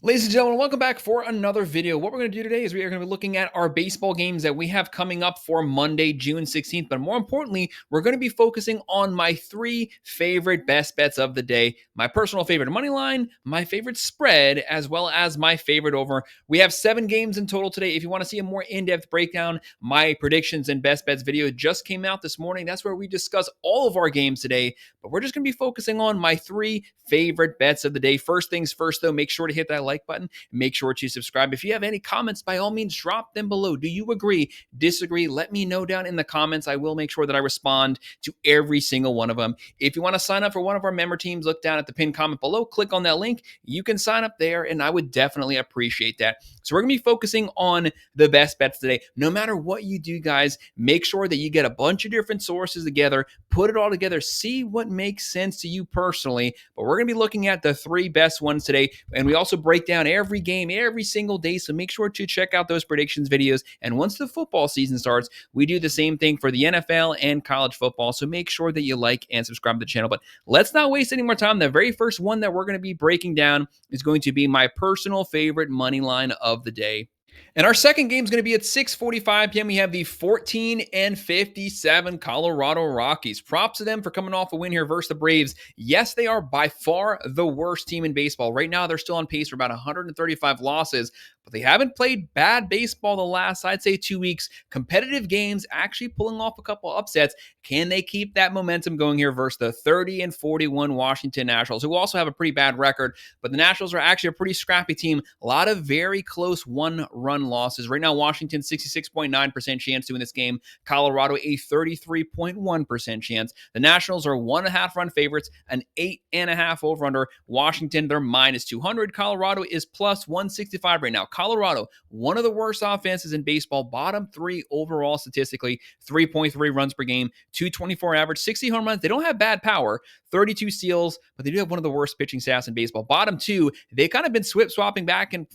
Ladies and gentlemen, welcome back for another video. What we're going to do today is we are going to be looking at our baseball games that we have coming up for Monday, June 16th. But more importantly, we're going to be focusing on my three favorite best bets of the day. My personal favorite money line, my favorite spread, as well as my favorite over. We have 7 games in total today. If you want to see a more in-depth breakdown, my predictions and best bets video just came out this morning. That's where we discuss all of our games today. But we're just going to be focusing on my 3 favorite bets of the day. First things first, though, make sure to hit that like button. Make sure to subscribe. If you have any comments, by all means, drop them below. Do you agree? Disagree? Let me know down in the comments. I will make sure that I respond to every single one of them. If you want to sign up for one of our member teams, look down at the pinned comment below. Click on that link. You can sign up there, and I would definitely appreciate that. So we're going to be focusing on the best bets today. No matter what you do, guys, make sure that you get a bunch of different sources together, put it all together, see what makes sense to you personally. But we're going to be looking at the 3 best ones today, and we also break down every game every single day, so make sure to check out those predictions videos. And once the football season starts, we do the same thing for the NFL and college football, so make sure that you like and subscribe to the channel. But let's not waste any more time. The very first one that we're going to be breaking down is going to be my personal favorite money line of the day. And our second game is going to be at 6:45 p.m. We have the 14-57 Colorado Rockies. Props to them for coming off a win here versus the Braves. Yes, they are by far the worst team in baseball. Right now, they're still on pace for about 135 losses, but they haven't played bad baseball the last, I'd say, 2 weeks. Competitive games, actually pulling off a couple upsets. Can they keep that momentum going here versus the 30-41 Washington Nationals, who also have a pretty bad record, but the Nationals are actually a pretty scrappy team. A lot of very close one-run losses. Right now, Washington, 66.9% chance to win this game. Colorado, a 33.1% chance. The Nationals are 1.5-run favorites, an 8.5 over-under. Washington, they're minus 200. Colorado is plus 165 right now. Colorado, one of the worst offenses in baseball, bottom 3 overall statistically, 3.3 runs per game, 224 average, 60 home runs. They don't have bad power, 32 steals, but they do have one of the worst pitching staffs in baseball. Bottom 2, they've kind of been swapping back and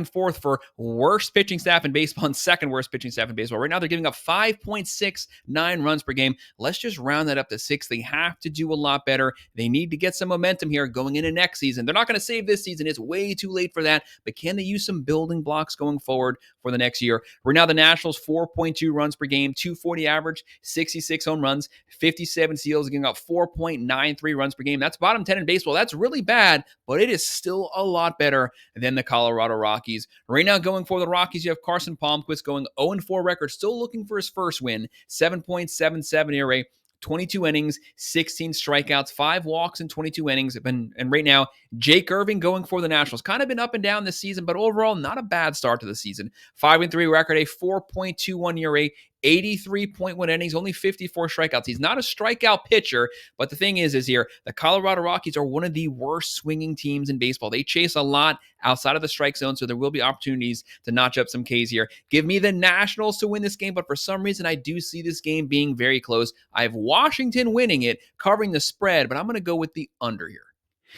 forth for worst pitching staff in baseball and second worst pitching staff in baseball. Right now, they're giving up 5.69 runs per game. Let's just round that up to 6. They have to do a lot better. They need to get some momentum here going into next season. They're not going to save this season. It's way too late for that, but can they use some building blocks going forward for the next year? Right now, the Nationals, 4.2 runs per game, 240 average, 66 home runs, 57 steals, giving up 4.93 runs per game. That's bottom 10 in baseball. That's really bad, but it is still a lot better than the Colorado Rockies. Right now, going for the Rockies, you have Carson Palmquist going 0-4 record, still looking for his first win, 7.77 ERA, 22 innings, 16 strikeouts, 5 walks in 22 innings. And right now, Jake Irving going for the Nationals. Kind of been up and down this season, but overall, not a bad start to the season. 5-3 record, a 4.21 ERA, 83.1 innings, only 54 strikeouts. He's not a strikeout pitcher, but the thing is here, the Colorado Rockies are one of the worst swinging teams in baseball. They chase a lot outside of the strike zone, so there will be opportunities to notch up some Ks here. Give me the Nationals to win this game, but for some reason, I do see this game being very close. I have Washington winning it, covering the spread, but I'm going to go with the under here.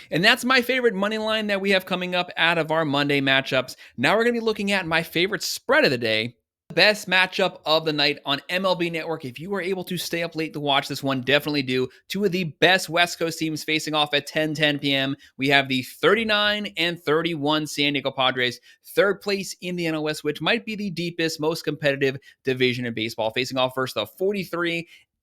And that's my favorite money line that we have coming up out of our Monday matchups. Now we're going to be looking at my favorite spread of the day. Best matchup of the night on MLB Network. If you were able to stay up late to watch this one, definitely do. 2 of the best West Coast teams facing off at 10:10 p.m. We have the 39-31 San Diego Padres, third place in the NL West, which might be the deepest, most competitive division in baseball, facing off versus the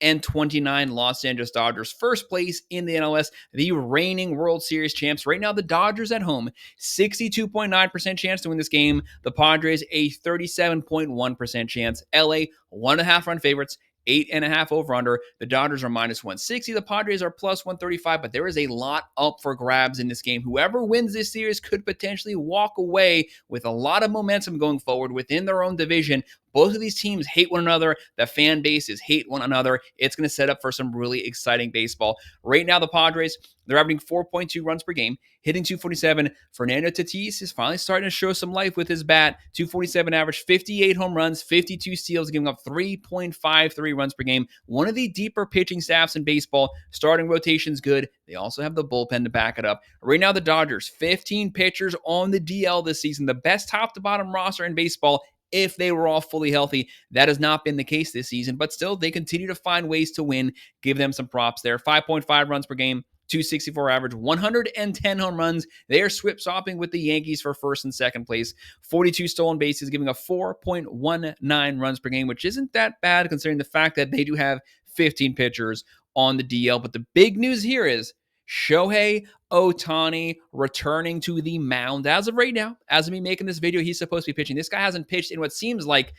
43-29 Los Angeles Dodgers, first place in the NL West, the reigning World Series champs. Right now, the Dodgers at home, 62.9% chance to win this game. The Padres, a 37.1% chance. LA, 1.5-run favorites, 8.5 over under. The Dodgers are minus 160. The Padres are plus 135, but there is a lot up for grabs in this game. Whoever wins this series could potentially walk away with a lot of momentum going forward within their own division. Both of these teams hate one another. The fan bases hate one another. It's going to set up for some really exciting baseball. Right now, the Padres, they're averaging 4.2 runs per game, hitting 247. Fernando Tatis is finally starting to show some life with his bat. 247 average, 58 home runs, 52 steals, giving up 3.53 runs per game. One of the deeper pitching staffs in baseball. Starting rotation's good. They also have the bullpen to back it up. Right now, the Dodgers, 15 pitchers on the DL this season. The best top-to-bottom roster in baseball if they were all fully healthy. That has not been the case this season, but still, they continue to find ways to win. Give them some props there. 5.5 runs per game, .264 average, 110 home runs. They are swip-swapping with the Yankees for first and second place. 42 stolen bases, giving up 4.19 runs per game, which isn't that bad considering the fact that they do have 15 pitchers on the DL. But the big news here is Shohei Ohtani returning to the mound. As of right now, as of me making this video, he's supposed to be pitching. This guy hasn't pitched in what seems like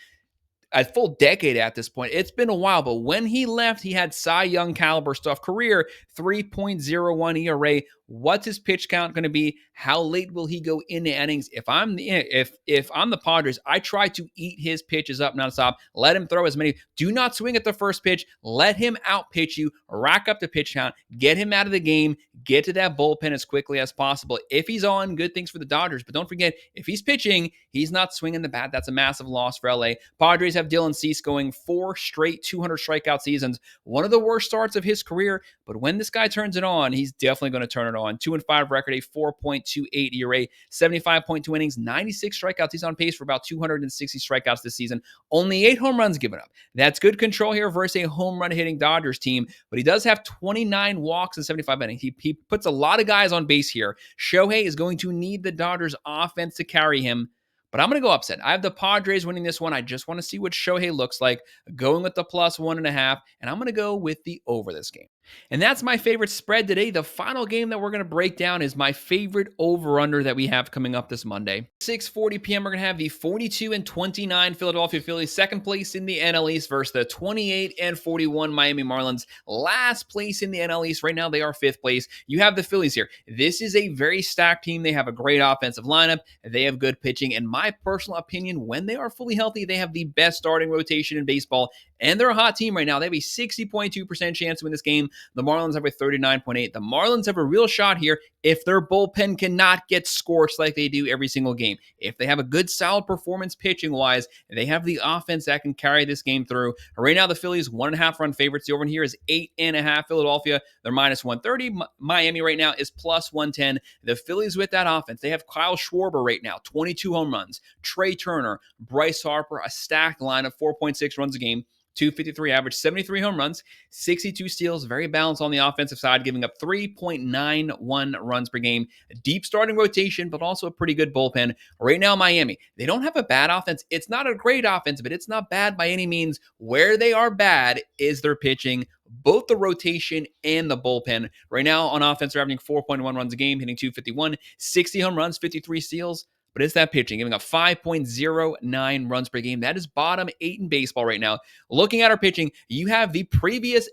a full decade at this point. It's been a while, but when he left, he had Cy Young caliber stuff. Career 3.01 ERA. What's his pitch count going to be? How late will he go into innings? If I'm the Padres, I try to eat his pitches up nonstop. Let him throw as many. Do not swing at the first pitch. Let him outpitch you. Rack up the pitch count. Get him out of the game. Get to that bullpen as quickly as possible. If he's on, good things for the Dodgers. But don't forget, if he's pitching, he's not swinging the bat. That's a massive loss for LA. Padres have Dylan Cease going 4 straight 200 strikeout seasons. One of the worst starts of his career. But when this guy turns it on, he's definitely going to turn it on. 2-5 record, a 4.28 ERA, 75.2 innings, 96 strikeouts. He's on pace for about 260 strikeouts this season. Only 8 home runs given up. That's good control here versus a home run hitting Dodgers team, but he does have 29 walks in 75 innings. He puts a lot of guys on base here. Shohei is going to need the Dodgers offense to carry him. But I'm going to go upset. I have the Padres winning this one. I just want to see what Shohei looks like. Going with the +1.5, and I'm going to go with the over this game. And that's my favorite spread today. The final game that we're going to break down is my favorite over-under that we have coming up this Monday. 6:40 p.m. we're going to have the 42-29 Philadelphia Phillies, second place in the NL East versus the 28-41 Miami Marlins, last place in the NL East. Right now, they are 5th place. You have the Phillies here. This is a very stacked team. They have a great offensive lineup. They have good pitching. And my personal opinion, when they are fully healthy, they have the best starting rotation in baseball. And they're a hot team right now. They have a 60.2% chance to win this game. The Marlins have a 39.8%. The Marlins have a real shot here if their bullpen cannot get scorched like they do every single game. If they have a good, solid performance pitching-wise, they have the offense that can carry this game through. Right now, the Phillies, 1.5 run favorites. The over here is 8.5. Philadelphia, they're -130. Miami right now is +110. The Phillies with that offense, they have Kyle Schwarber right now, 22 home runs. Trey Turner, Bryce Harper, a stacked lineup, 4.6 runs a game. 253 average, 73 home runs, 62 steals, very balanced on the offensive side, giving up 3.91 runs per game. A deep starting rotation, but also a pretty good bullpen. Right now, Miami, they don't have a bad offense. It's not a great offense, but it's not bad by any means. Where they are bad is their pitching, both the rotation and the bullpen. Right now, on offense, they're averaging 4.1 runs a game, hitting 251, 60 home runs, 53 steals. But it's that pitching, giving up 5.09 runs per game. That is bottom 8 in baseball right now. Looking at our pitching, you have the previous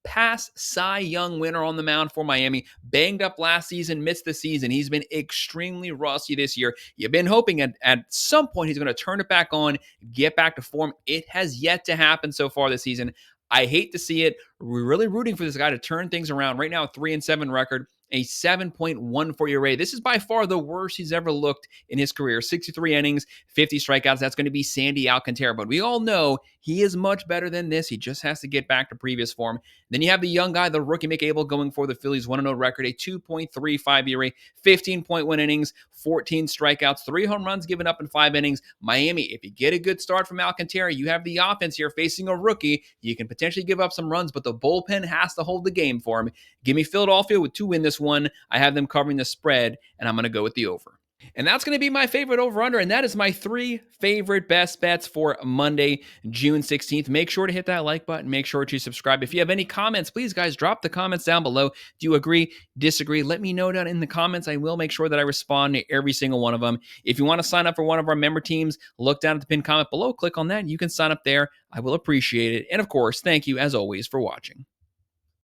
past Cy Young winner on the mound for Miami. Banged up last season, missed the season. He's been extremely rusty this year. You've been hoping at some point he's going to turn it back on, get back to form. It has yet to happen so far this season. I hate to see it. We're really rooting for this guy to turn things around. Right now, a 3-7 record. A 7.14 ERA. This is by far the worst he's ever looked in his career. 63 innings, 50 strikeouts. That's going to be Sandy Alcantara. But we all know he is much better than this. He just has to get back to previous form. Then you have the young guy, the rookie McAble, going for the Phillies 1-0 record. A 2.35 ERA, 15.1 innings, 14 strikeouts, 3 home runs given up in 5 innings. Miami, if you get a good start from Alcantara, you have the offense here facing a rookie. You can potentially give up some runs, but the bullpen has to hold the game for him. Give me Philadelphia to win this one. I have them covering the spread, and I'm going to go with the over. And that's going to be my favorite over-under, and that is my 3 favorite best bets for Monday, June 16th. Make sure to hit that like button. Make sure to subscribe. If you have any comments, please, guys, drop the comments down below. Do you agree, disagree? Let me know down in the comments. I will make sure that I respond to every single one of them. If you want to sign up for one of our member teams, look down at the pinned comment below. Click on that. You can sign up there. I will appreciate it. And, of course, thank you, as always, for watching.